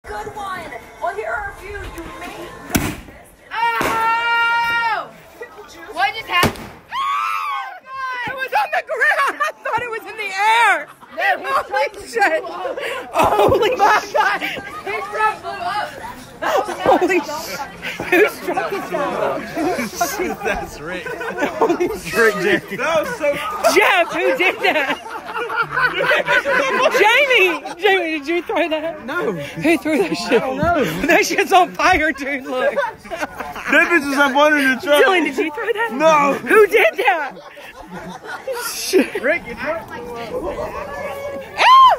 Good one. Well, here are a few you may. Oh! What just happened? It was on the ground. I thought it was in the air. Holy shit. Holy my God. His truck blew up. Holy shit. Whose truck is that? That's Rick. Holy Rick Jerry. That was so. Jeff, who did that? Jamie, did you throw that? No. Who threw that shit? I don't know. That shit's on fire, dude. Look. That bitch was up under the truck. Dylan, did you throw that? No. Who did that? Shit. Rick, you threw. Ah!